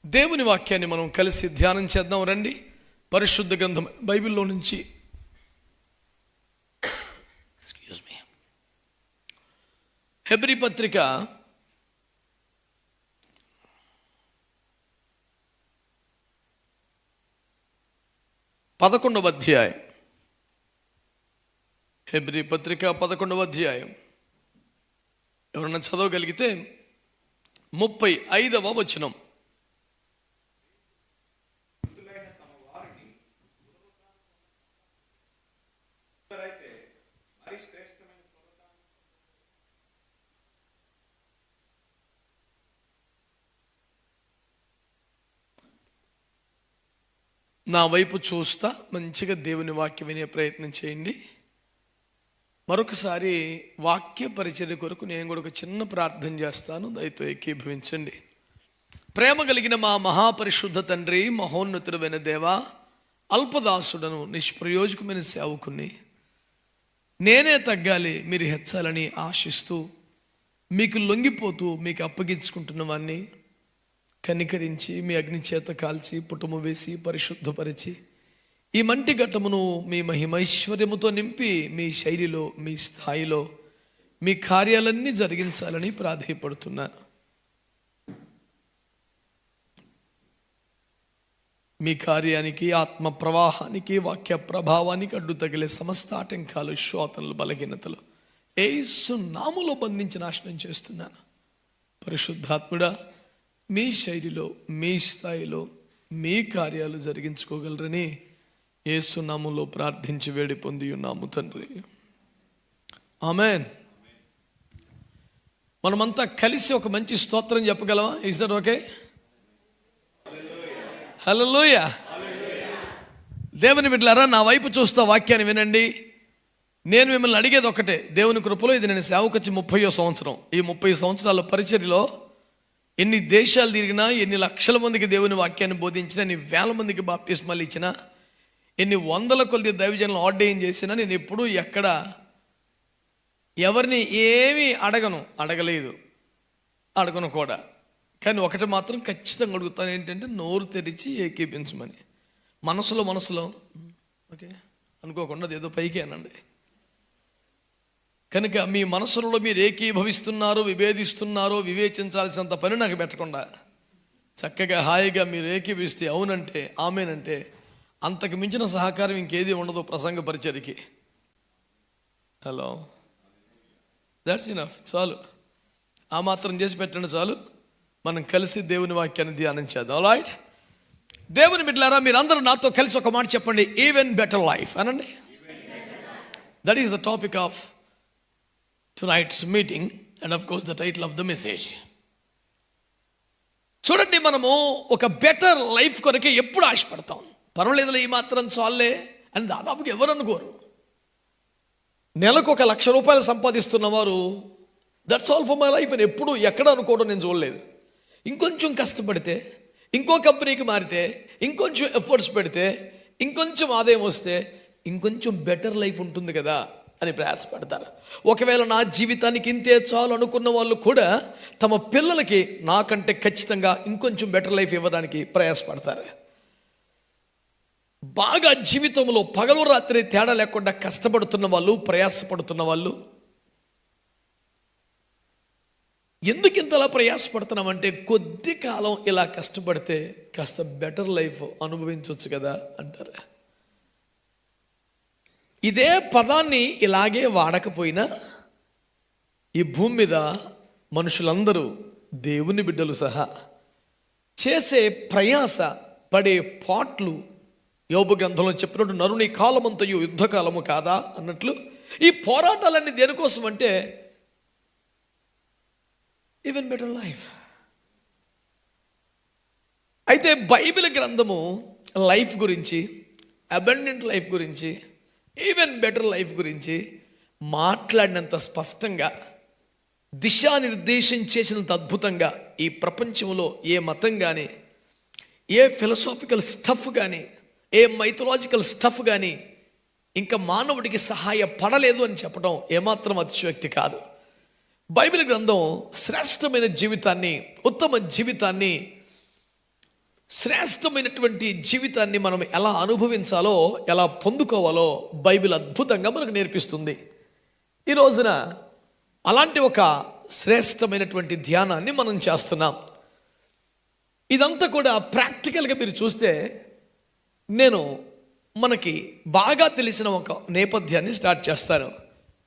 దేవుని వాక్యాన్ని మనం కలిసి ధ్యానం చేద్దాం రండి. పరిశుద్ధ గ్రంథం బైబిల్లో నుంచి హెబ్రీ పత్రిక 11వ అధ్యాయం. హెబ్రీ పత్రిక 11వ అధ్యాయం. ఎవరన్నా చదవగలిగితే 35వ వచనం. నా వైపు చూస్తా మంచిగా దేవుని వాక్యం వినే ప్రయత్నం చేయండి. మరొకసారి వాక్య పరిచర్య కొరకు నేను కూడా ఒక చిన్న ప్రార్థన చేస్తాను, దయతో ఏకీభవించండి. ప్రేమ కలిగిన మా మహాపరిశుద్ధ తండ్రి, మహోన్నతుడైన దేవా, అల్పదాసుడను నిష్ప్రయోజకమైన సేవకుని నేనే తగ్గాలి, మీరు హెచ్చాలని ఆశిస్తూ మీకు లొంగిపోతూ మీకు అప్పగించుకుంటున్న వాడిని కనికరించి మీ అగ్ని చేత కాల్చి పుటము వేసి పరిశుద్ధపరిచి ఈ మంటి ఘట్టమును మీ మహిమైశ్వర్యముతో నింపి మీ శైలిలో మీ స్థాయిలో మీ కార్యాలన్నీ జరిగించాలని ప్రాధేయపడుతున్నాను. మీ కార్యానికి, ఆత్మ ప్రవాహానికి, వాక్య ప్రభావానికి అడ్డు తగిలే సమస్త ఆటంకాలు, శ్రోతలు, బలహీనతలు యేసు నామములో బంధించి నాశనం చేస్తున్నాను. పరిశుద్ధాత్ముడా, మీ శైలిలో మీ స్థాయిలో మీ కార్యాలు జరిగించుకోగలరని యేసు నామములో ప్రార్థించి వేడి పొంది ఉన్నాము తండ్రి. ఆమేన్. మనమంతా కలిసి ఒక మంచి స్తోత్రం చెప్పగలమా? Is that okay? హల్లెలూయా. దేవుని బిడ్డలారా, నా వైపు చూస్తా వాక్యాన్ని వినండి. నేను మిమ్మల్ని అడిగేది ఒకటే. దేవుని కృపలో ఇది నేను సేవకొచ్చి 30వ సంవత్సరం. ఈ 30 సంవత్సరాల పరిచర్యలో ఎన్ని దేశాలు తిరిగినా, ఎన్ని లక్షల మందికి దేవుని వాక్యాన్ని బోధించినా, ఎన్ని వేల మందికి బాప్టిస్మాలు ఇచ్చినా, ఎన్ని వందల కొద్ది దైవజనులను ఆర్డైన్ చేసినా, నేను ఎప్పుడూ ఎక్కడ ఎవరిని ఏమీ అడగను కూడా. కానీ ఒకటి మాత్రం ఖచ్చితంగా అడుగుతాను, ఏంటంటే నోరు తెరిచి ఏకీపించమని. మనసులో ఓకే అనుకోకుండా ఏదో పైకి అనండి. కనుక మీ మనసులలో మీరు ఏకీభవిస్తున్నారో విభేదిస్తున్నారో వివేచించాల్సినంత పని నాకు పెట్టకుండా చక్కగా హాయిగా మీరు ఏకీభవిస్తే, అవునంటే ఆమెనంటే అంతకు మించిన సహకారం ఇంకేది ఉండదు ప్రసంగ పరిచర్యకి. Hello, that's enough. చాలు, ఆ మాత్రం చేసి పెట్టండి చాలు. మనం కలిసి దేవుని వాక్యాన్ని ధ్యానం చేద్దాం. రైట్? దేవుని బిడ్డలారా, మీరందరూ నాతో కలిసి ఒక మాట చెప్పండి, ఈవెన్ బెటర్ లైఫ్ అనండి. That is the topic of tonight's meeting and of course the title of the message. చూడండి, మనము ఒక బెటర్ లైఫ్ కొరకే ఎప్పుడు ఆశపడతాం. పర్వాలేదులే, ఈ మాత్రం చాలే అని దాదాపుగా ఎవరు అనుకోరు. నెలకు 1,00,000 రూపాయలు సంపాదిస్తున్న వారు that's all for my life అని ఎప్పుడు ఎక్కడ అనుకోవడం నేను చూడలేదు. ఇంకొంచెం కష్టపడితే, ఇంకో కంపెనీకి మారితే, ఇంకొంచెం ఎఫర్ట్స్ పెడితే, ఇంకొంచెం ఆదాయం వస్తే ఇంకొంచెం బెటర్ లైఫ్ ఉంటుంది కదా అని ప్రయాసపడతారు. ఒకవేళ నా జీవితానికి ఇంతే చాలు అనుకున్న వాళ్ళు కూడా తమ పిల్లలకి నాకంటే ఖచ్చితంగా ఇంకొంచెం బెటర్ లైఫ్ ఇవ్వడానికి ప్రయాసపడతారు. బాగా జీవితంలో పగలు రాత్రి తేడా లేకుండా కష్టపడుతున్న వాళ్ళు, ప్రయాసపడుతున్న వాళ్ళు, ఎందుకు ఇంతలా ప్రయాసపడుతున్నామంటే కొద్ది కాలం ఇలా కష్టపడితే కాస్త బెటర్ లైఫ్ అనుభవించవచ్చు కదా అంటారు. ఇదే పదాన్ని ఇలాగే వాడకపోయినా ఈ భూమి మీద మనుషులందరూ, దేవుని బిడ్డలు సహా చేసే ప్రయాస పడే పాట్లు, యోబు గ్రంథంలో చెప్పినట్టు నరుని కాలమంతయు యుద్ధకాలము కాదా అన్నట్లు ఈ పోరాటాలన్నీ దేనికోసం అంటే ఈవెన్ బెటర్ లైఫ్. అయితే బైబిల్ గ్రంథము లైఫ్ గురించి, అబండెంట్ లైఫ్ గురించి, ఈవెన్ బెటర్ లైఫ్ గురించి మాట్లాడినంత స్పష్టంగా, దిశానిర్దేశం చేసినంత అద్భుతంగా ఈ ప్రపంచంలో ఏ మతం కానీ, ఏ ఫిలసాఫికల్ స్టఫ్ కానీ, ఏ మైథలాజికల్ స్టఫ్ కానీ ఇంకా మానవుడికి సహాయపడలేదు అని చెప్పడం ఏమాత్రం అతిశయోక్తి కాదు. బైబిల్ గ్రంథం శ్రేష్టమైన జీవితాన్ని, ఉత్తమ జీవితాన్ని శ్రేష్టమైనటువంటి జీవితాన్ని మనం ఎలా అనుభవించాలో, ఎలా పొందుకోవాలో బైబిల్ అద్భుతంగా మనకు నేర్పిస్తుంది. ఈ రోజున అలాంటి ఒక శ్రేష్టమైనటువంటి ధ్యానాన్ని మనం చేస్తున్నాం. ఇదంతా కూడా ప్రాక్టికల్గా మీరు చూస్తే నేను మనకి బాగా తెలిసిన ఒక నేపథ్యాన్ని స్టార్ట్ చేస్తాను.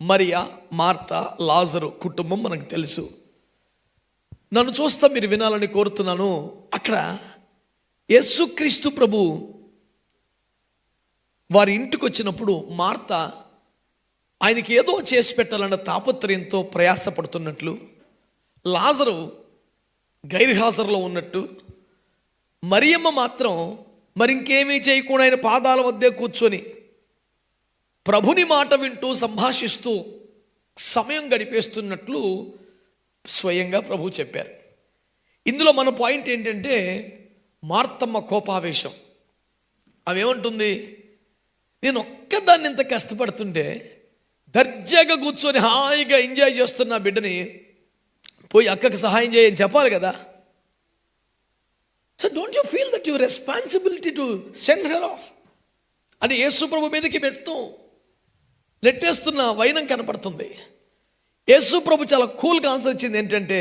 మరియా, మార్తా, లాజరు కుటుంబం మనకు తెలుసు. నన్ను చూస్తా మీరు వినాలని కోరుతున్నాను. అక్కడ యేసుక్రీస్తు ప్రభు వారి ఇంటికి వచ్చినప్పుడు మార్తా ఆయనకి ఏదో చేసి పెట్టాలన్న తాపత్రయంతో ప్రయాసపడుతున్నట్లు, లాజరు గైర్హాజరులో ఉన్నట్టు, మరియమ్మ మాత్రం మరింకేమీ చేయకుండా ఆయన పాదాల వద్దే కూర్చొని ప్రభుని మాట వింటూ సంభాషిస్తూ సమయం గడిపేస్తున్నట్లు స్వయంగా ప్రభు చెప్పారు. ఇందులో మన పాయింట్ ఏంటంటే మార్తమ్మ కోపావేశం. అవేమంటుంది, నేను ఒక్కదాన్ని ఇంత కష్టపడుతుంటే దర్జాగా కూర్చొని హాయిగా ఎంజాయ్ చేస్తున్న బిడ్డని పోయి అక్కకి సహాయం చేయని చెప్పాలి కదా. So don't you feel that your responsibility to send her of అని యేసు ప్రభు మీదకి నెట్టేస్తున్న వైనం కనపడుతుంది. యేసు ప్రభు చాలా కూల్గా ఆన్సర్ ఇచ్చింది ఏంటంటే,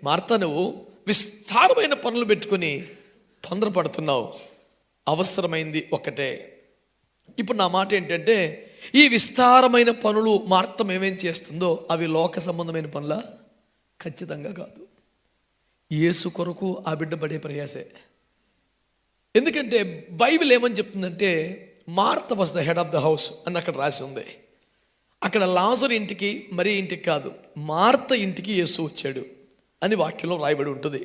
మార్తా నువ్వు విస్తారమైన పనులు పెట్టుకుని తొందరపడుతున్నావు, అవసరమైంది ఒకటే. ఇప్పుడు నా మాట ఏంటంటే, ఈ విస్తారమైన పనులు మార్తం ఏమేం చేస్తుందో అవి లోక సంబంధమైన పనులా? ఖచ్చితంగా కాదు. యేసు కొరకు ఆ బిడ్డ పడే ప్రయాసే. ఎందుకంటే బైబిల్ ఏమని చెప్తుందంటే, Martha was the head of the house అని అక్కడ రాసి ఉంది. అక్కడ లాజరు ఇంటికి మరీ ఇంటికి కాదు, మార్త ఇంటికి యేసు వచ్చాడు అని వాక్యంలో రాయబడి ఉంటుంది.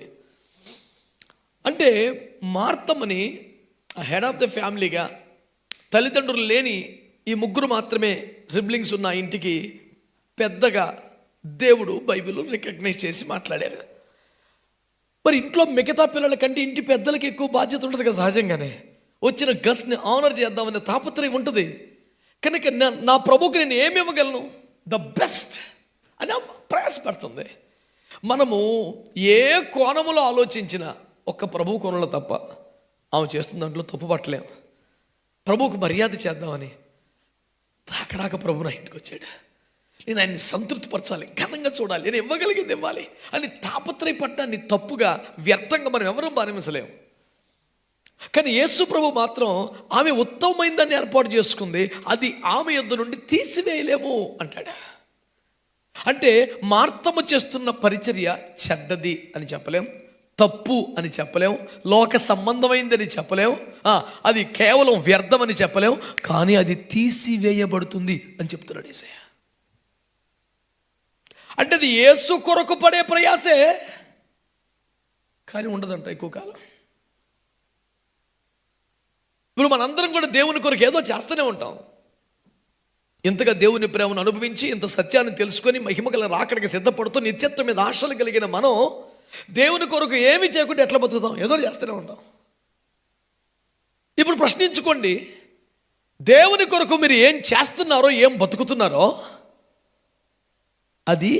అంటే మార్తమ్మని హెడ్ ఆఫ్ ద ఫ్యామిలీగా, తల్లిదండ్రులు లేని ఈ ముగ్గురు మాత్రమే సిబ్లింగ్స్ ఉన్న ఇంటికి పెద్దగా దేవుడు బైబిల్ రికగ్నైజ్ చేసి మాట్లాడారు. మరి ఇంట్లో మిగతా పిల్లల కంటే ఇంటి పెద్దలకి ఎక్కువ బాధ్యత ఉంటుంది కదా. సహజంగానే వచ్చిన గస్ట్ని ఆనర్ చేద్దామనే తాపత్రయం ఉంటుంది. కనుక నా ప్రభుకి నేను ఏమి ఇవ్వగలను, ద బెస్ట్ అని ప్రయాసపడుతుంది. మనము ఏ కోణములో ఆలోచించినా ఒక్క ప్రభు కోణంలో తప్ప ఆమె చేస్తున్న దాంట్లో తప్పు పట్టలేము. ప్రభువుకు మర్యాద చేద్దామని రాక ప్రభు నా ఇంటికి వచ్చాడు, నేను ఆయన్ని సంతృప్తిపరచాలి, ఘనంగా చూడాలి, నేను ఇవ్వగలిగింది ఇవ్వాలి అని తాపత్రయపడ్డాన్ని తప్పుగా వ్యర్థంగా మనం ఎవరూ భావించలేము. కానీ యేసు ప్రభు మాత్రం ఆమె ఉత్తమమైన దాన్ని ఏర్పాటు చేసుకుంది, అది ఆమె యొద్ద నుండి తీసివేయలేము అంటాడు. అంటే మార్తమ్మ చేస్తున్న పరిచర్య చెడ్డది అని చెప్పలేం, తప్పు అని చెప్పలేం, లోక సంబంధమైందని చెప్పలేం, అది కేవలం వ్యర్థం అని చెప్పలేం. కానీ అది తీసివేయబడుతుంది అని చెప్తున్నాడు యేసయ్య. అంటే అది యేసు కొరకు పడే ప్రయాసే, కానీ ఉండదంట ఎక్కువ కాలం. ఇప్పుడు మనందరం కూడా దేవుని కొరకు ఏదో చేస్తూనే ఉంటాం. ఇంతగా దేవుని ప్రేమను అనుభవించి, ఇంత సత్యాన్ని తెలుసుకొని, మహిమగల రాకడికి సిద్ధపడుతూ నిత్యత్వం మీద ఆశలు కలిగిన మనం దేవుని కొరకు ఏమి చేయకుండా ఎట్లా బతుకుతాం? ఏదో చేస్తూనే ఉంటాం. ఇప్పుడు ప్రశ్నించుకోండి, దేవుని కొరకు మీరు ఏం చేస్తున్నారో, ఏం బతుకుతున్నారో అది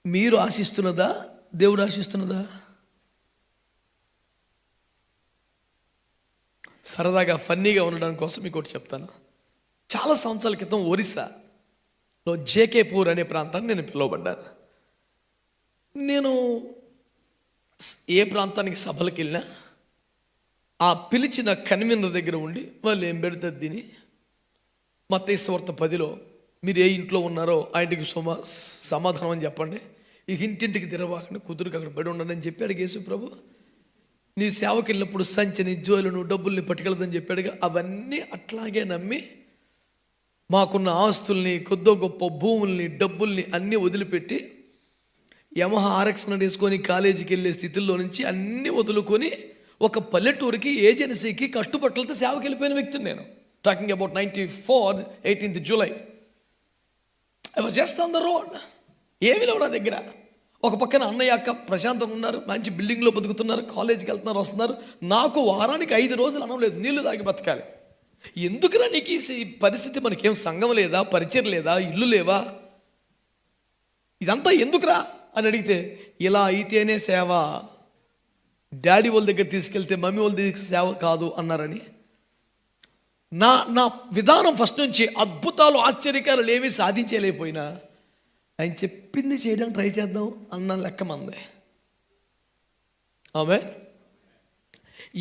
మీరు ఆశిస్తున్నదా, దేవుడు ఆశిస్తున్నదా? సరదాగా ఫన్నీగా ఉండడం కోసం మీకు ఒకటి చెప్తాను. చాలా సంవత్సరాల క్రితం ఒరిస్సాలో జేకేపూర్ అనే ప్రాంతాన్ని నేను పిలువబడ్డాను. నేను ఏ ప్రాంతానికి సభలకు వెళ్ళినా ఆ పిలిచిన కన్వీనర్ దగ్గర ఉండి వాళ్ళు ఏం పెడితే తిని, మత్తయి సువార్త 10లో మీరు ఏ ఇంట్లో ఉన్నారో ఆ ఇంటికి సమాధానం అని చెప్పండి, ఈ ఇంటింటికి తిరగకుండా కుదురుకు అక్కడ పడి ఉండండి అని చెప్పాడు యేసు ప్రభు. నీ సేవకి వెళ్ళినప్పుడు సంచిని, జోలును, డబ్బుల్ని పట్టుకెళ్దని చెప్పాడుగా. అవన్నీ అట్లాగే నమ్మి మాకున్న ఆస్తుల్ని, కొద్దో గొప్ప భూముల్ని, డబ్బుల్ని అన్నీ వదిలిపెట్టి యమహా RX వేసుకొని కాలేజీకి వెళ్ళే స్థితిలో నుంచి అన్నీ వదులుకొని ఒక పల్లెటూరికి ఏజెన్సీకి కట్టుబట్టలతో సేవకి వెళ్ళిపోయిన వ్యక్తిని నేను. Talking about 94, 18th July. I was just on the road. ఏమీ లేవు నా దగ్గర. ఒక పక్కన అన్నయ్య, అక్క ప్రశాంతంగా ఉన్నారు, మంచి బిల్డింగ్లో బతుకుతున్నారు, కాలేజీకి వెళ్తున్నారు, వస్తున్నారు. నాకు వారానికి 5 రోజులు అన్నం లేదు, నీళ్లు తాగి బతకాలి. ఎందుకురా నీకు ఈ పరిస్థితి? మనకేం సంఘం లేదా, పరిచయం లేదా, ఇల్లు లేవా, ఇదంతా ఎందుకురా అని అడిగితే, ఇలా అయితేనే సేవ, డాడీ వాళ్ళ దగ్గర తీసుకెళ్తే మమ్మీ వాళ్ళ దగ్గర సేవ కాదు అన్నారని. నా విధానం ఫస్ట్ నుంచి అద్భుతాలు ఆశ్చర్యకారాలు ఏమీ సాధించలేకపోయినా ఆయన చెప్పింది చేయడానికి ట్రై చేద్దాం అన్న లెక్క మందే. ఆమె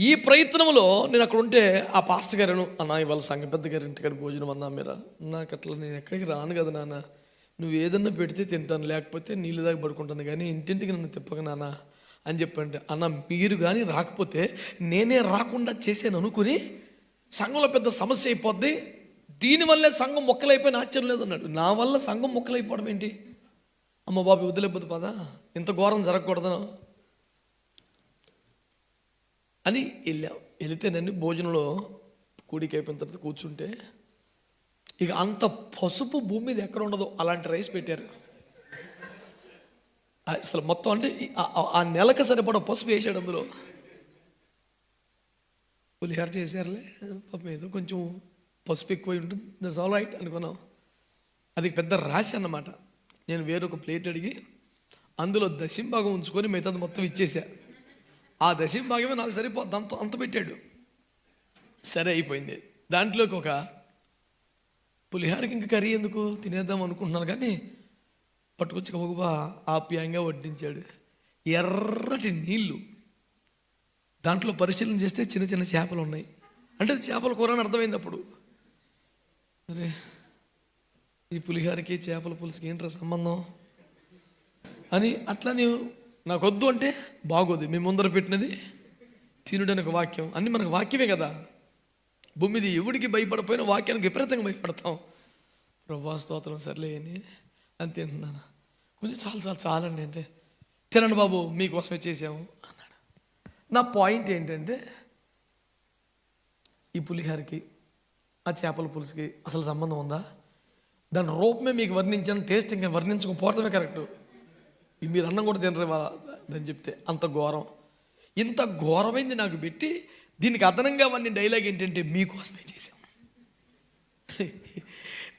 ఈ ప్రయత్నంలో నేను అక్కడ ఉంటే ఆ పాస్టర్ గారు అన్న ఇవాళ సంఘ పెద్ద గారి ఇంటికాడ భోజనం అన్నా మీరా, నాకు అట్లా నేను ఎక్కడికి రాను కదా నాన్న, నువ్వు ఏదన్నా పెడితే తింటాను, లేకపోతే నీళ్ళు దాకా పడుకుంటాను, కానీ ఇంటింటికి నన్ను తిప్పక నాన్న అని చెప్పండి. అన్న మీరు కానీ రాకపోతే నేనే రాకుండా చేశాను అనుకుని సంఘంలో పెద్ద సమస్య అయిపోద్ది, దీనివల్లే సంఘం మొక్కలైపోయిన ఆశ్చర్యం లేదన్నాడు. నా వల్ల సంఘం మొక్కలైపోవడం ఏంటి? అమ్మ బాబు వదిలేకపోతే పదా, ఇంత ఘోరం జరగకూడదు అని వెళితేనండి భోజనంలో కూడికి అయిపోయిన తర్వాత కూర్చుంటే ఇక అంత పసుపు భూమి మీద ఎక్కడ ఉండదు అలాంటి రైస్ పెట్టారు. అసలు మొత్తం అంటే ఆ నెలకు సరిపడా పసుపు వేసాడు అందులో. పులిహార చేశారులే పాపం, ఏదో కొంచెం పసుపు ఎక్కువ ఉంటుంది, దట్స్ ఆల్ రైట్ అనుకున్నాం. అది పెద్ద రాశి అన్నమాట. నేను వేరొక ప్లేట్ అడిగి అందులో దశంభాగం ఉంచుకొని మిగతాది మొత్తం ఇచ్చేసా. ఆ దశంభాగమే నాకు సరిపోద్ది, అంత పెట్టాడు. సరే అయిపోయింది. దాంట్లోకి ఒక పులిహారకి ఇంకా కర్రీ ఎందుకు తినేద్దాం అనుకుంటున్నాను, కానీ పట్టుకొచ్చి ఒక ఆప్యాయంగా వడ్డించాడు. ఎర్రటి నీళ్ళు, దాంట్లో పరిశీలన చేస్తే చిన్న చిన్న చేపలు ఉన్నాయి. అంటే చేపల కూర అని అర్థమైంది అప్పుడు. అరే ఈ పులిహారకి చేపల పులుసుకి ఏంట్రా సంబంధం అని అట్లా నాకు వద్దు అంటే బాగోదు. మేము ముందర పెట్టినది తినుడని ఒక వాక్యం, అన్నీ మనకు వాక్యమే కదా. భూమి మీద ఎవడికి భయపడిపోయినా వాక్యానికి విపరీతంగా భయపడతాం. ప్రభా స్తోత్రం సర్లే అని తింటున్నాను. కొంచెం చాలండి అంటే, తినండి బాబు మీకోసమే చేసాము అన్నాడు. నా పాయింట్ ఏంటంటే ఈ పులిహారకి ఆ చేపల పులుసుకి అసలు సంబంధం ఉందా? దాని రూపమే మీకు వర్ణించాను, టేస్ట్ ఇంకా వర్ణించకపోవడమే కరెక్టు. మీరు అన్నం కూడా తినరు అని చెప్తే అంత ఘోరం, ఇంత ఘోరమైంది నాకు పెట్టి దీనికి అదనంగా అవన్నీ డైలాగ్ ఏంటంటే మీకోసమే చేశాం.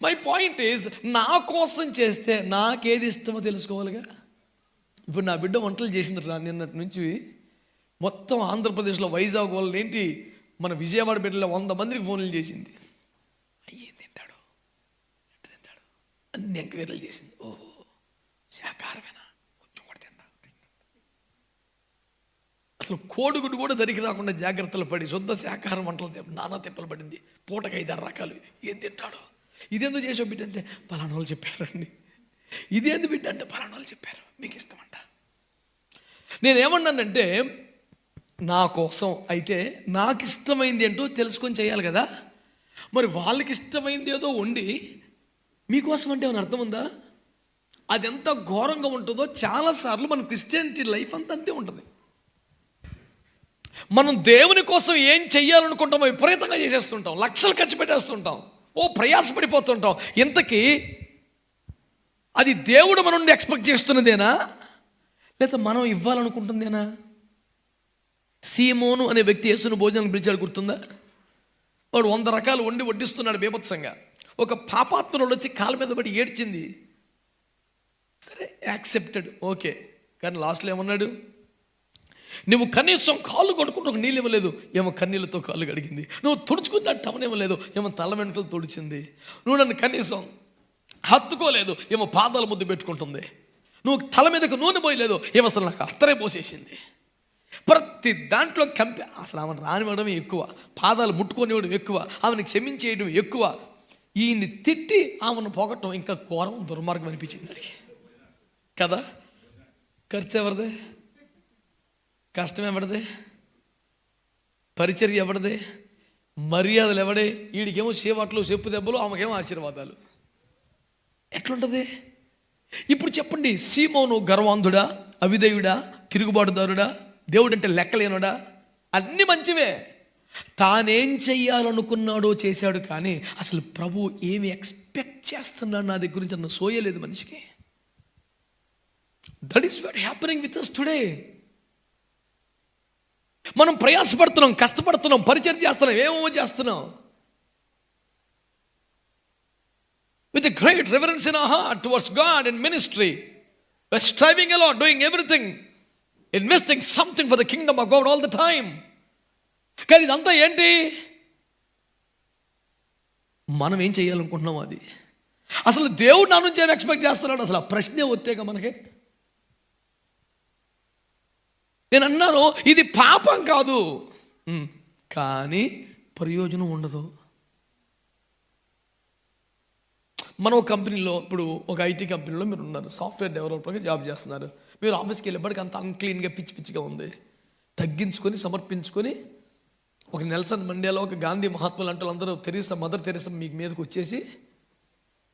మై పాయింట్ ఈజ్, నా కోసం చేస్తే నాకేది ఇష్టమో తెలుసుకోవాలిగా. ఇప్పుడు నా బిడ్డ వంటలు చేసింది నిన్నటి నుంచి మొత్తం ఆంధ్రప్రదేశ్లో వైజాగ్ వాళ్ళు ఏంటి మన విజయవాడ బిడ్డలో 100 మందికి ఫోన్లు చేసింది. అయ్యేం తింటాడు, ఎట్ట తింటాడు అన్ని ఎంక్వైరీలు చేసింది. ఓహో శాకాహారమేనా, కొంచెం కూడా తింటా. అసలు కోడిగుడ్డు కూడా దరికి రాకుండా జాగ్రత్తలు పడి శుద్ధ శాకాహారం వంటలు నానా తిప్పలు పడింది. పూటకి 5-6 రకాలు. ఏం తింటాడు, ఇదేందుకు చేసే బిడ్డ అంటే పలానా వాళ్ళు చెప్పారండి, ఇదేందు బిడ్డ అంటే పలానా వాళ్ళు చెప్పారు, మీకు ఇష్టమంట. నేనేమన్నానంటే నా కోసం అయితే నాకు ఇష్టమైంది ఏంటో తెలుసుకొని చేయాలి కదా. మరి వాళ్ళకి ఇష్టమైంది ఏదో వండి మీకోసం అంటే ఏమైనా అర్థం ఉందా? అది ఎంత ఘోరంగా ఉంటుందో చాలాసార్లు మన క్రిస్టియానిటీ లైఫ్ అంతా అంతే ఉంటుంది. మనం దేవుని కోసం ఏం చెయ్యాలనుకుంటామో విపరీతంగా చేసేస్తుంటాం, లక్షలు ఖర్చు పెట్టేస్తుంటాం, ప్రయాసపడిపోతుంటాం. ఇంతకీ అది దేవుడు మన నుండి ఎక్స్పెక్ట్ చేస్తున్నదేనా, లేదా మనం ఇవ్వాలనుకుంటుందేనా? సీమోను అనే వ్యక్తి యేసును భోజనానికి పిలిచాడు, గుర్తుందా? వాడు 100 రకాలు వండి వడ్డిస్తున్నాడు బీభత్సంగా. ఒక పాపాత్ముడు వచ్చి కాళ్ళ మీద పడి ఏడ్చింది. సరే యాక్సెప్టెడ్, ఓకే. కానీ లాస్ట్లో ఏమన్నాడు? నువ్వు కనీసం కాళ్ళు కడుక్కుంటూ ఒక నీళ్ళు ఇవ్వలేదు, ఏమో కన్నీళ్ళతో కాళ్ళు కడిగింది. నువ్వు తుడుచుకుంటే టవనివ్వలేదు, ఏమో తల వెంట్రుకలు తుడిచింది. నువ్వు నన్ను కనీసం హత్తుకోలేదు, ఏమో పాదాల ముద్దు పెట్టుకుంటుంది. నువ్వు తల మీదకు నూనె పోయలేదు, ఏమో అసలు నాకు అత్తరే పోసేసింది. ప్రతి దాంట్లో అసలు ఆమెను రానివ్వడం ఎక్కువ, పాదాలు ముట్టుకొనివ్వడం ఎక్కువ, ఆమెను క్షమించేయడం ఎక్కువ. ఈయన్ని తిట్టి ఆమెను పోగొట్టడం ఇంకా ఘోరం, దుర్మార్గం అనిపించింది అడిగి కదా. ఖర్చు ఎవరిదే, కష్టం ఎవరిదే, పరిచర్య ఎవరిదే, మర్యాదలు ఎవడే? వీడికేమో చేవాట్లు చెప్పు దెబ్బలు, ఆమెకేమో ఆశీర్వాదాలు. ఎట్లుంటుంది ఇప్పుడు చెప్పండి? సీమోను గర్వాంధుడా, అవిధేయుడా, తిరుగుబాటుదారుడా, దేవుడంటే లెక్కలేనుడా? అన్నీ మంచివే. తానేం చెయ్యాలనుకున్నాడో చేశాడు, కానీ అసలు ప్రభు ఏమి ఎక్స్పెక్ట్ చేస్తున్నాడు నా దగ్గర నుంచి అన్న సోయలేదు మనిషికి. That is what happening with us today. మనం ప్రయాసపడుతున్నాం, కష్టపడుతున్నాం, పరిచయం చేస్తున్నాం, ఏమేమో చేస్తున్నాం. With a great reverence in our heart towards God and ministry, we're striving a lot, doing everything. Investing something for the Kingdom of God all the time. కానీ ఇదంతా ఏంటి? మనం ఏం చేయాలనుకుంటున్నాం అది. అసలు దేవుడు నా నుంచి ఏం ఎక్స్పెక్ట్ చేస్తున్నాడు? అసలు ఆ ప్రశ్నే వచ్చేగా మనకి. నేను అన్నాను ఇది పాపం కాదు, కానీ ప్రయోజనం ఉండదు. మనం ఒక కంపెనీలో, ఇప్పుడు ఒక ఐటీ కంపెనీలో మీరు ఉన్నారు, సాఫ్ట్వేర్ డెవలపర్గా జాబ్ చేస్తున్నారు. మీరు ఆఫీస్కి వెళ్ళేప్పటికి అంత అన్క్లీన్గా పిచ్చి పిచ్చిగా ఉంది. తగ్గించుకొని సమర్పించుకొని ఒక నెల్సన్ మండేలా, ఒక గాంధీ మహాత్ములు అంటే అందరూ మదర్ తెరీసా మీకు మీదకి వచ్చేసి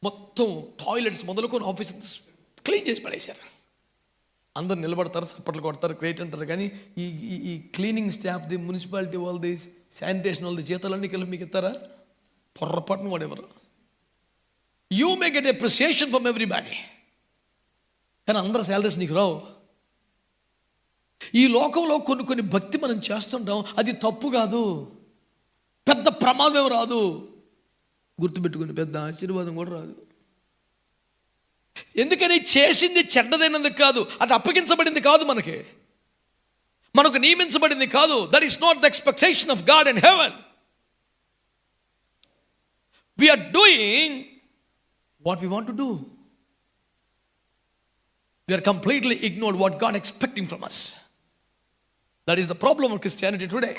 మొత్తం టాయిలెట్స్ మొదలుకొని ఆఫీస్ క్లీన్ చేసి పడేశారు. అందరు నిలబడతారు, చప్పట్లు కొడతారు, గ్రేట్ అంటారు. కానీ ఈ ఈ క్లీనింగ్ స్టాఫ్ది, మున్సిపాలిటీ వాళ్ళది, శానిటేషన్ వాళ్ళది జీతాలన్నీ కలిపి మీకు ఇస్తారా? పొర్రపాటును వాడెవరు. You may get appreciation from everybody, కానీ అందరు శాలరీస్ నీకు రావు. ఈ లోకంలో కొన్ని భక్తి మనం చేస్తుంటాం, అది తప్పు కాదు, పెద్ద ప్రమాదం రాదు. గుర్తుపెట్టుకుని పెద్ద ఆశీర్వాదం కూడా రాదు. ఎందుకని? చేసింది చెడ్డదైనందుకు కాదు, అది అప్పగించబడింది కాదు, మనకు నియమించబడింది కాదు. That is not the expectation of God in heaven. We're doing what we want to do. We're completely ignored what God expecting from us. That is the problem of Christianity today.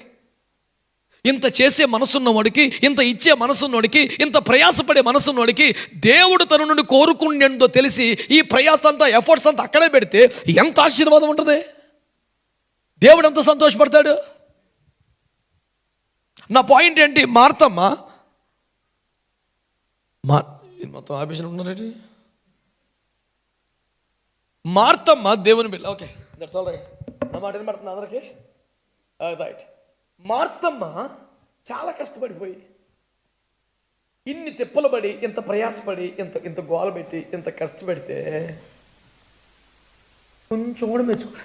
ఇంత చేసే మనసున్నవాడికి, ఇంత ఇచ్చే మనసున్నవాడికి, ఇంత ప్రయాసపడే మనసున్నవాడికి దేవుడు తన నుండి కోరుకుండేందో తెలిసి ఈ ప్రయాస అంతా, ఎఫర్ట్స్ అంతా అక్కడే పెడితే ఎంత ఆశీర్వాదం ఉంటుంది. దేవుడు ఎంత సంతోషపడతాడు. నా పాయింట్ ఏంటి? మార్తమ్మ మొత్తం ఆఫీసులు ఉన్నారేంటి? మార్తమ్మ దేవుని బిడ్డ. Okay, that's all right. నా మాట వినబడుతుంది అందరికీ? రైట్. మార్తమ్మ చాలా కష్టపడిపోయి, ఇన్ని తిప్పలు పడి, ఇంత ప్రయాసపడి, ఇంత గోల పెట్టి, ఇంత కష్టపడితే కొంచెం కూడా మెచ్చుకో,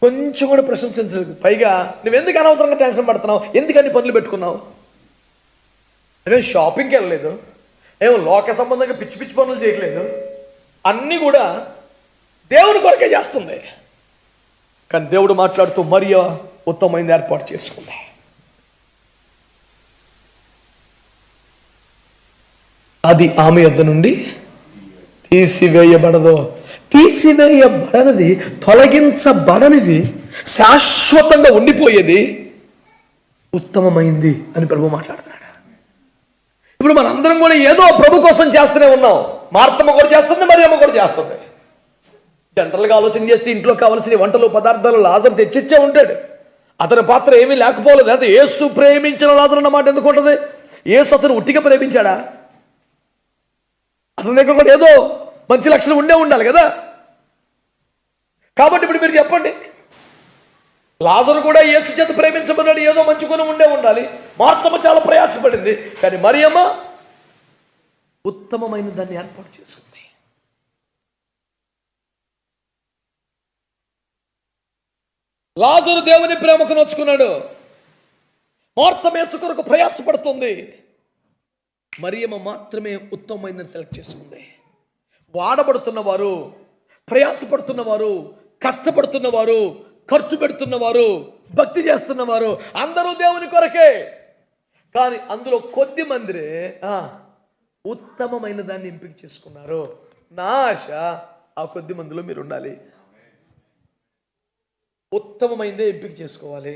కొంచెం కూడా ప్రశంసించలేదు. పైగా నువ్వెందుకు అనవసరంగా టెన్షన్ పడుతున్నావు, ఎందుకని పనులు పెట్టుకున్నావు? అదే షాపింగ్కి వెళ్ళలేదు, ఏమో లోక సంబంధంగా పిచ్చి పిచ్చి పనులు చేయట్లేదు, అన్నీ కూడా దేవుని కొరకే చేస్తుంది. కానీ దేవుడు మాట్లాడుతూ మరియ ఉత్తమమైనది ఏర్పాటు చేసుకుంది. అది ఆమె యొద్ద నుండి తీసివేయబడదు. తీసివేయబడనిది, తొలగించబడనిది, శాశ్వతంగా ఉండిపోయేది ఉత్తమమైంది అని ప్రభు మాట్లాడుతున్నాడు. ఇప్పుడు మనందరం కూడా ఏదో ప్రభు కోసం చేస్తూనే ఉన్నాం. మార్తమ్మ కూడా చేస్తుంది, మరియమ్మ కూడా చేస్తుంది. జనరల్గా ఆలోచన చేస్తే ఇంట్లో కావాల్సిన వంటలు, పదార్థాలు లాజరు తెచ్చిచ్చే ఉంటాడు. అతని పాత్ర ఏమీ లేకపోలేదు. అయితే యేసు ప్రేమించిన లాజరు అన్నమాట ఎందుకు ఉంటుంది? యేసు అతను ఉట్టిగా ప్రేమించాడా? అతని దగ్గర కూడా ఏదో మంచి లక్షణం ఉండాలి కదా. కాబట్టి ఇప్పుడు మీరు చెప్పండి, లాజరు కూడా యేసు చేత ప్రేమించబడ్డాడు, ఏదో మంచి గుణం ఉండాలి. మార్తమ్మ చాలా ప్రయాసపడింది, కానీ మరియమ్మ ఉత్తమమైన దాన్ని ఏర్పాటు చేసుకుంది. లాజరు దేవుని ప్రేమకు నోచుకున్నాడు, మార్తమ్మ యేసు కొరకు ప్రయాసపడుతుంది. మరియమ్మ మాత్రమే ఉత్తమమైనదని సెలెక్ట్ చేసుకుంది. వాడబడుతున్నవారు, ప్రయాసపడుతున్నవారు, కష్టపడుతున్నవారు, ఖర్చు పెడుతున్నవారు, భక్తి చేస్తున్నవారు అందరూ దేవుని కొరకే. కానీ అందులో కొద్ది మందిరే ఉత్తమమైన దాన్ని ఎంపిక చేసుకున్నారు. నా ఆశ ఆ కొద్ది మందిలో మీరు ఉండాలి, ఉత్తమమైనదే ఎంపిక చేసుకోవాలి.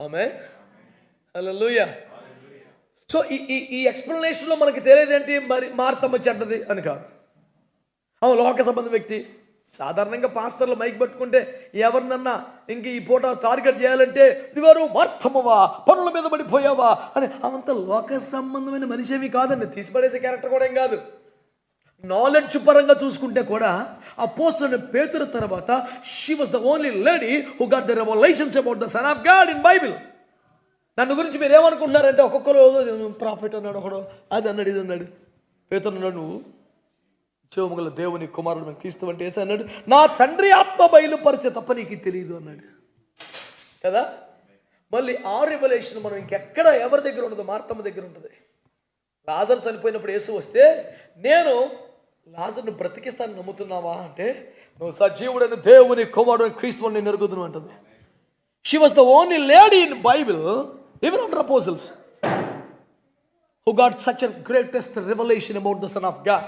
ఆమేన్, హల్లెలూయా. సో ఈ ఎక్స్ప్లెనేషన్లో మనకి తెలియదేంటి? మరి మార్తమ్మ చెడ్డది అని కాదు. లోక సంబంధ వ్యక్తి. సాధారణంగా పాస్టర్లు మైక్ పట్టుకుంటే ఎవరినన్నా ఇంక ఈ పూట టార్గెట్ చేయాలంటే, ఇదివారు మార్తమ్మవా, పనుల మీద పడిపోయావా అని, అవంతా లోక సంబంధమైన మనిషి ఏమీ కాదండి. తీసిపడేసే క్యారెక్టర్ కూడా ఏం కాదు. నాలెడ్జ్ పరంగా చూసుకుంటే కూడా అపోస్తలుడైన పేతురు తర్వాత she was the only lady who got the revolutions about the son of God in Bible. నన్ను గురించి మీరు ఏమనుకుంటున్నారంటే, ఒక్కొక్కరు ప్రాఫిట్ అన్నాడు, ఒకడు అది అన్నాడు, ఇది అన్నాడు. పేతురు అన్నాడు, నువ్వు జీవముగల దేవుని కుమారుడు క్రీస్తు అంటే వేసి అన్నాడు, నా తండ్రి ఆత్మ బయలుపరిచే తప్ప నీకు తెలియదు అన్నాడు కదా. మళ్ళీ ఆ రెవల్యూషన్ మనం ఇంకెక్కడ ఎవరి దగ్గర ఉండదు, మార్తమ్మ దగ్గర ఉంటుంది. లాజరు చనిపోయినప్పుడు యేసు వస్తే, నేను లాజరును బ్రతికిస్తాను నమ్ముతున్నావా అంటే, నువ్వు సజీవుడైన దేవుని కుమారుడు క్రీస్తువుని నేను ఎరుగుదును అంటది. She was the only lady in Bible, even after apostles, who got such a greatest revelation about the Son of God.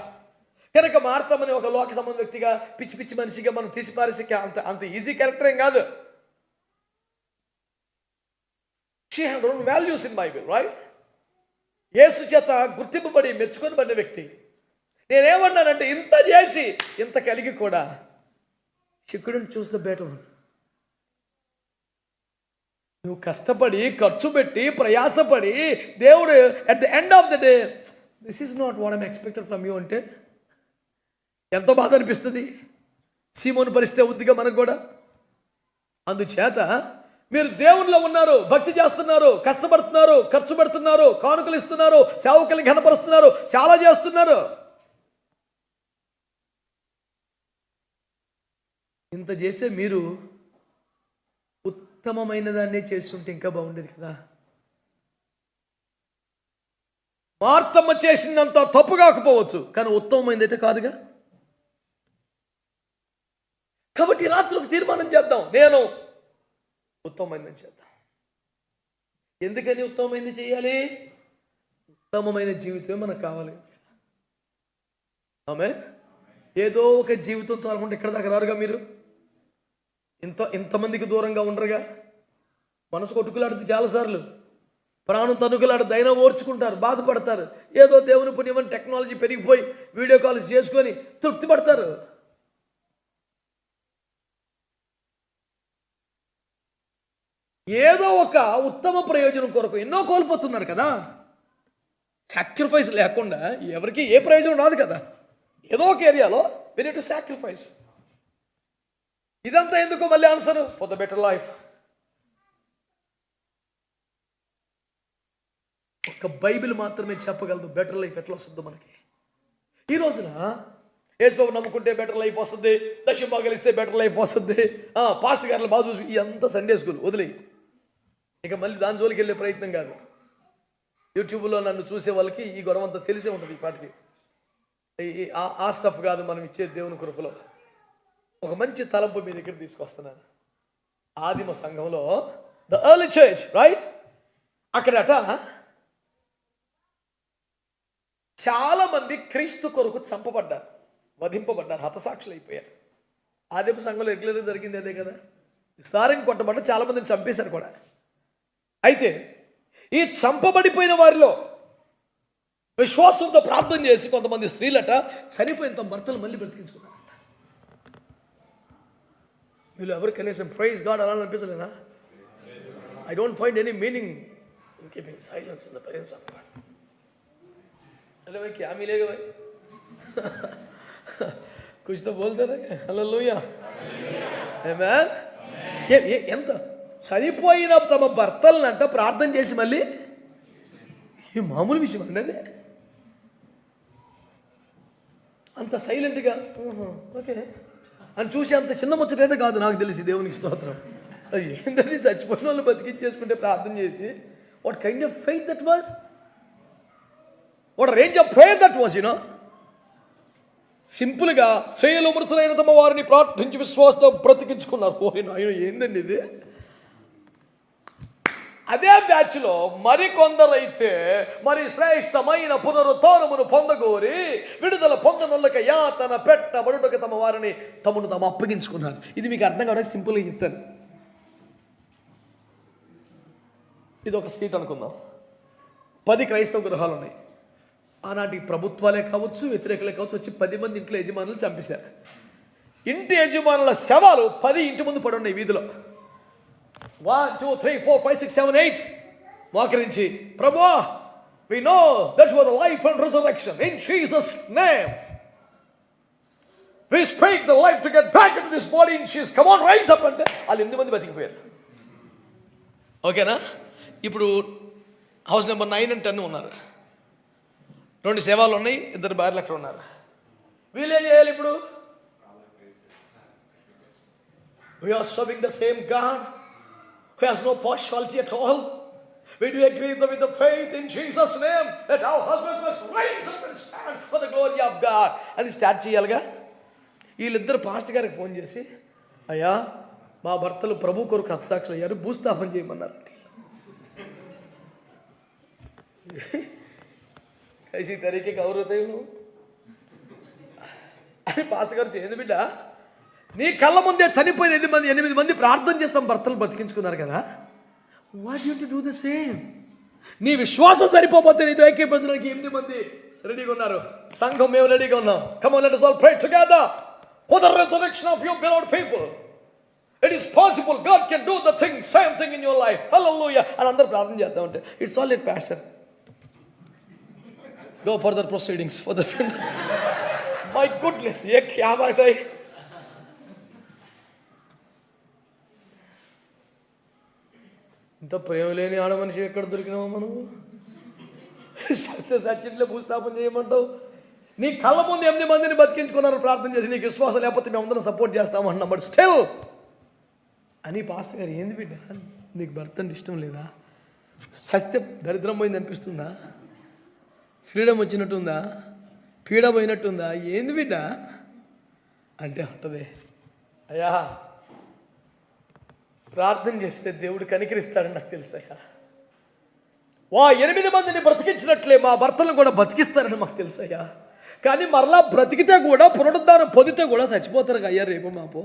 కనుక మార్తమని ఒక లోక సంబంధ వ్యక్తిగా, పిచ్చి పిచ్చి మనిషిగా మనం తీసిపారేసి అంత ఈజీ క్యారెక్టర్ ఏం కాదు. She had her own values in Bible, right? యేసు చేత గుర్తింపబడి మెచ్చుకొని పడిన వ్యక్తి. నేనేమన్నానంటే, ఇంత చేసి ఇంత కలిగి కూడా she couldn't choose the better one. నువ్వు కష్టపడి ఖర్చు పెట్టి ప్రయాసపడి దేవుడు at the end of the day this is not what I'm expected from you అంటే ఎంతో బాధ అనిపిస్తుంది. సీమోను పరిస్థితి అవుద్దిగా మనకు కూడా. అందుచేత మీరు దేవునిలో ఉన్నారు, భక్తి చేస్తున్నారు, కష్టపడుతున్నారు, ఖర్చు పెడుతున్నారు, కానుకలు ఇస్తున్నారు, సేవకుల్ని ఘనపరుస్తున్నారు, చాలా చేస్తున్నారు. ఇంత చేసే మీరు ఉత్తమమైన దాన్నే చేస్తుంటే ఇంకా బాగుండేది కదా. మార్తమ్మ చేసినంత తప్పు కాకపోవచ్చు, కానీ ఉత్తమమైనది అయితే కాదుగా. కాబట్టి రాత్రి ఒక తీర్మానం చేద్దాం, నేను ఉత్తమమైనది చేద్దాం. ఎందుకని ఉత్తమమైనది చేయాలి? ఉత్తమమైన జీవితమే మనకు కావాలి. ఆమె ఏదో ఒక జీవితం చాలకుండా ఎక్కడ దాకా రారుగా మీరు. ఇంతమందికి దూరంగా ఉండరుగా. మనసు కొట్టుకులాడుతుంది చాలాసార్లు, ప్రాణం తనుకులాడుతుంది, అయినా ఓర్చుకుంటారు, బాధపడతారు. ఏదో దేవుని పుణ్యమని టెక్నాలజీ పెరిగిపోయి వీడియో కాల్స్ చేసుకొని తృప్తి పడతారు. ఏదో ఒక ఉత్తమ ప్రయోజనం కొరకు ఎన్నో కోల్పోతున్నారు కదా. సాక్రిఫైస్ లేకుండా ఎవరికి ఏ ప్రయోజనం రాదు కదా. ఏదో ఒక ఏరియాలో we need to sacrifice. ఇదంతా ఎందుకు? మళ్ళీ answer for the better life. ఒక బైబిల్ మాత్రమే చెప్పగలదు బెటర్ లైఫ్ ఎట్లా వస్తుందో మనకి. ఈ రోజున యేసుబాబు నమ్ముకుంటే బెటర్ లైఫ్ వస్తుంది, దశంభాగాలు ఇస్తే బెటర్ లైఫ్ వస్తుంది, పాస్ట్ గారులు బాగా చూసి ఇదంతా సండే స్కూల్ వదిలే, ఇక మళ్ళీ దాని జోలికి వెళ్ళే ప్రయత్నం కాదు. యూట్యూబ్లో నన్ను చూసే వాళ్ళకి ఈ గొడవ అంతా తెలిసే ఉంటుంది. ఈ పాటికి ఆ స్టఫ్ కాదు మనం ఇచ్చేది. దేవుని కృపలో ఒక మంచి తలంపు మీ దగ్గర తీసుకొస్తున్నాను. ఆదిమ సంఘంలో ద ఎర్లీ చర్చ్, రైట్, అక్కడట చాలా మంది క్రీస్తు కొరకు చంపబడ్డారు, వధింపబడ్డారు, హతసాక్షులు అయిపోయారు. ఆదిమ సంఘంలో రెగ్యులర్గా జరిగింది అదే కదా. విస్తారంగా కొట్టబడ్డ చాలా మందిని చంపేశారు కూడా. అయితే ఈ చంపబడిపోయిన వారిలో విశ్వాసంతో ప్రార్థన చేసి కొంతమంది స్త్రీలట చనిపోయిన తమ భర్తలు మళ్ళీ బ్రతికించుకున్నారట. మీరు ఎవరు కనీసం ప్రైజ్ గాడ్ అలా అనిపించలేదా? I don't find any meaning in keeping silence in the presence of God. अरे भाई क्या मिलेगा भाई? कुछ तो बोलते रहे. हालेलुया, ఆమేన్. ఎంత చనిపోయిన తమ భర్తలనంట ప్రార్థన చేసి మళ్ళీ, ఈ మామూలు విషయం అన్నది. అంత సైలెంట్గా ఓకే అని చూసి అంత చిన్న ముచ్చటైతే కాదు నాకు తెలిసి. దేవునికి స్తోత్రం. అది ఏంటది? చచ్చిపోయిన వాళ్ళు బతికించేసుకుంటే ప్రార్థన చేసి, what kind of faith that was, what range of prayer that was, you know. సింపుల్గా స్త్రీలు మృతులైన తమ వారిని ప్రార్థించి విశ్వాసంతో బ్రతికించుకున్నారు. ఓహే నాయన, ఏందండి ఇది? అదే బ్యాచ్లో మరికొందరైతే మరి శ్రేష్టమైన పునరుత్థానమును పొందగోరి విడుదల పొందనొల్లక యాతన పెట్టబడుటకు తమ వారిని తమను తాము అప్పగించుకున్నారు. ఇది మీకు అర్థం కావడానికి సింపుల్గా చెప్తాను. ఇది ఒక స్ట్రీట్ అనుకుందాం. 10 క్రైస్తవ గృహాలు ఉన్నాయి. ఆనాటి ప్రభుత్వాలే కావచ్చు, వ్యతిరేకలే కావచ్చు, వచ్చి 10 మంది ఇంట్లో యజమానులు చంపేశారు. ఇంటి యజమానుల శవాలు 10 ఇంటి ముందు పడి ఉన్నాయి వీధిలో. 1 2 3 4 5 6 7 8 మోకరించి, ప్రభువా, we know that you are the life and resurrection, in Jesus name we speak the life to get back into this body in Jesus, come on rise up అంటే వాళ్ళు 8 మంది బతికిపోయారు. ఓకేనా? ఇప్పుడు హౌస్ నెంబర్ 9 and 10 ఉన్నారు. 2 సేవలు ఉన్నాయి, 2 భార్యలు అక్కడ ఉన్నారు. వీళ్ళు ఏం చేయాలి ఇప్పుడు? We are serving the same God who has no partiality at all. We do agree with the faith in Jesus' name that our husbands must rise up and stand for the glory of God. అని start చేయాలిగా. వీళ్ళిద్దరు pastor గారికి phone చేసి, అయ్యా మా భర్తలు ప్రభు కొరకు హతసాక్షులు అయ్యారు, భూస్థాపన చేయమన్నారు. कैसी तरीके का और होते हैं అని పాస్టర్ గారు చేయండి బిడ్డ. నీ కళ్ళ ముందే చనిపోయిన 8 మంది ప్రార్థన చేస్తాం, భర్తలు బతికించుకున్నారు కదా. What you to do the same. నీ విశ్వాసం సరిపోతే నీతో ఏకీభవించడానికి 8 మంది రెడీగా ఉన్నారు. సంఘం మేము రెడీగా ఉన్నాం. Come on, let us all pray together for the resurrection of your beloved people. It is possible. God can do the thing, same thing in your life. Hallelujah. అని అందరూ ప్రార్థన చేద్దాం అంటే, it's all it pastor. Go further proceedings for the funeral. My goodness, ये क्या बात है. ఇంత ప్రేమ లేని ఆడ మనిషి ఎక్కడ దొరికినామో మనం. సత్యంలో భూస్థాపన చేయమంటావు. నీ కళ్ళ ముందు 8 మందిని బతికించుకున్నారు ప్రార్థన చేసి. నీకు విశ్వాసం లేకపోతే మేము అందరం సపోర్ట్ చేస్తామంటున్నాం. బట్ స్టిల్ అని పాస్టర్ గారు, ఏంది బిడ్డ నీకు భర్త అంటే ఇష్టం లేదా? సత్యం దరిద్రం పోయింది అనిపిస్తుందా? ఫ్రీడమ్ వచ్చినట్టుందా? పీడ పోయినట్టుందా? ఏంది బిడ్డ అంటే అంటదే, అయ్యా ప్రార్థన చేస్తే దేవుడు కనికరిస్తాడని నాకు తెలుసయ్యా. 8 మందిని బ్రతికించినట్లే మా భర్తలను కూడా బతికిస్తారని మాకు తెలుసయ్యా. కానీ మరలా బ్రతికితే కూడా పునరుద్ధానం పొందితే కూడా చచ్చిపోతారు అయ్యా రేపు మాపు.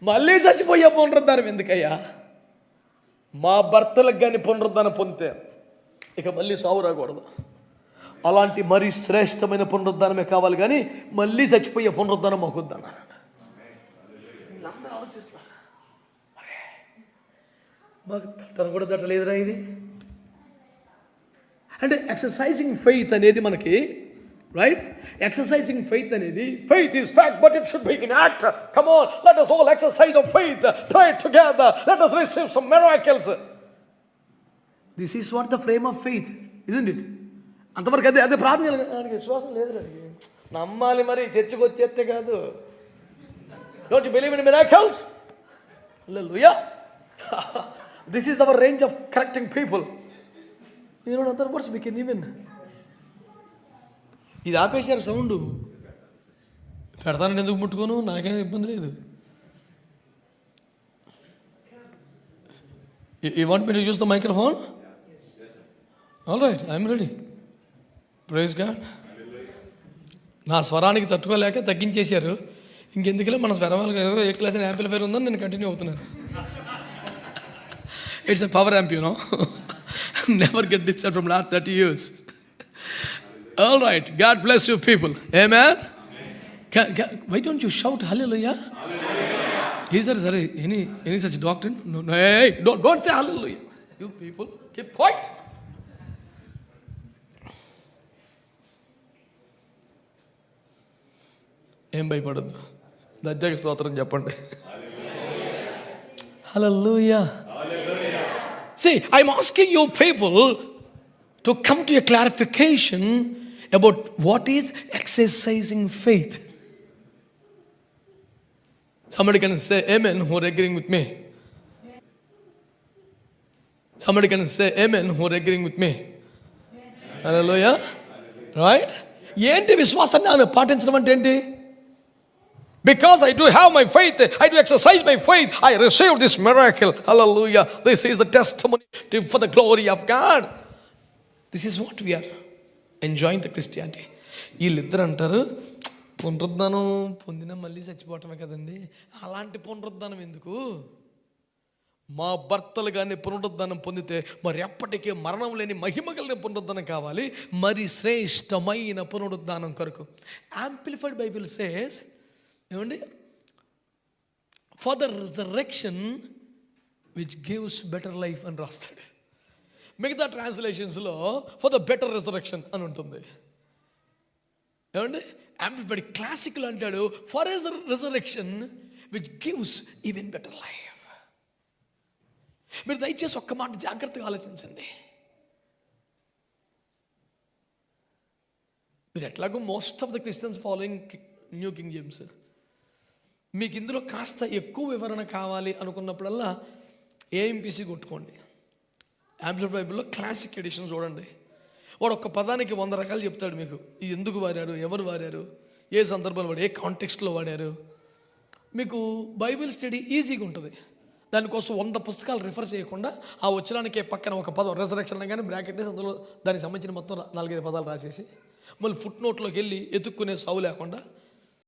మళ్ళీ చచ్చిపోయే పునరుద్ధానం ఎందుకయ్యా? మా భర్తలకు కానీ పునరుద్ధానం పొందితే ఇక మళ్ళీ సావు రాకూడదు. అలాంటి మరీ శ్రేష్టమైన పునరుద్ధానమే కావాలి, కానీ మళ్ళీ చచ్చిపోయే పునరుద్ధానం మాకు వద్దన్నారు. వీళ్ళందరూ ఆలోచిస్తున్నారు, అరే మాకు తట్టను కూడా తట్టలేదురా ఇది అంటే. ఎక్సర్సైజింగ్ ఫెయిత్ అనేది మనకి రైట్. ఎక్సర్సైజింగ్ ఫెయిత్ అనేది, faith is fact but it should be in act. Come on, let us all exercise of faith, pray together, let us receive some miracles. This is what the frame of faith, isn't it? అంతవరకు అదే ప్రార్థన. నాకు విశ్వాసం లేదు, నాకు నమ్మాలి, మరి చర్చకు వచ్చేస్తే కాదు. Don't you believe in miracles? Hallelujah. This is our range of correcting people. You know, in other words we can even. ఇది ఆపేశారు సౌండ్. పెడతానని ఎందుకు ముట్టుకోను, నాకేం ఇబ్బంది లేదు. You want me to use the microphone? All right, I'm ready. Praise God. నా స్వరానికి తట్టుకోలేక తగ్గించేశారు. ఇంకెందుకులే మన స్వరం ఏ క్లాస్ యాంప్లిఫైర్ ఉందని నేను కంటిన్యూ అవుతున్నాను. It's a power amp, you know. Never get disturb from last 30 years. All right, God bless you people. Amen. Why don't you shout hallelujah? Hallelujah. Is there any such doctrine? No, hey, don't say hallelujah. You people keep quiet. ఏం భయపడద్దు, దజ్జాకి స్తోత్రం చెప్పండి. Hallelujah. Hallelujah. See, I'm asking you people to come to a clarification about what is exercising faith. Somebody can say amen who are agreeing with me. Somebody can say amen who are agreeing with me. Hallelujah. Right? ఏంటి విశ్వాసాన్ని పాటించడం అంటే ఏంటి? Because I do have my faith, I do exercise my faith, I receive this miracle. Hallelujah. This is the testimony for the glory of God. This is what we are enjoying the Christianity. వీళ్ళిద్దరు అంటారు, పునరుద్ధానం పొందిన మళ్ళీ చచ్చిపోవటమే కదండి. అలాంటి పునరుద్ధానం ఎందుకు? మా భర్తలు కానీ పునరుద్ధానం పొందితే మరి ఎప్పటికీ మరణం లేని మహిమ కలిగిన పునరుద్ధానం కావాలి, మరి శ్రేష్టమైన పునరుద్ధానం కొరకు. యాంప్లిఫైడ్ బైబిల్ సేస్ ఏమండి, for the resurrection which gives better life అని రాస్తాడు. మిగతా ట్రాన్స్లేషన్స్లో ఫర్ ద బెటర్ రిజరెక్షన్ అని ఉంటుంది. ఏమండి, యాంప్లిఫైడ్ క్లాసికల్ అంటాడు for resurrection which gives even better life. మీరు దయచేసి ఒక్క మాట జాగ్రత్తగా ఆలోచించండి. మీరు ఎట్లాగో most of the Christians following new king James. మీకు ఇందులో కాస్త ఎక్కువ వివరణ కావాలి అనుకున్నప్పుడల్లా ఏఎంపీసీ కొట్టుకోండి. యాంప్లిఫైడ్ బైబిల్లో క్లాసిక్ ఎడిషన్ చూడండి. వాడు ఒక్క పదానికి 100 రకాలు చెప్తాడు మీకు. ఇది ఎందుకు వాడారు, ఎవరు వాడారు, ఏ సందర్భంలో వాడారు, ఏ కాంటెక్స్ట్లో వాడారు. మీకు బైబిల్ స్టడీ ఈజీగా ఉంటుంది. దానికోసం 100 పుస్తకాలు రిఫర్ చేయకుండా ఆ వచనానికే పక్కన ఒక పదం రెజరెక్షన్ కానీ బ్రాకెట్ వేసి అందులో దానికి సంబంధించిన మొత్తం 4-5 పదాలు రాసేసి మళ్ళీ ఫుట్ నోట్లోకి వెళ్ళి ఎతుక్కునే సావు లేకుండా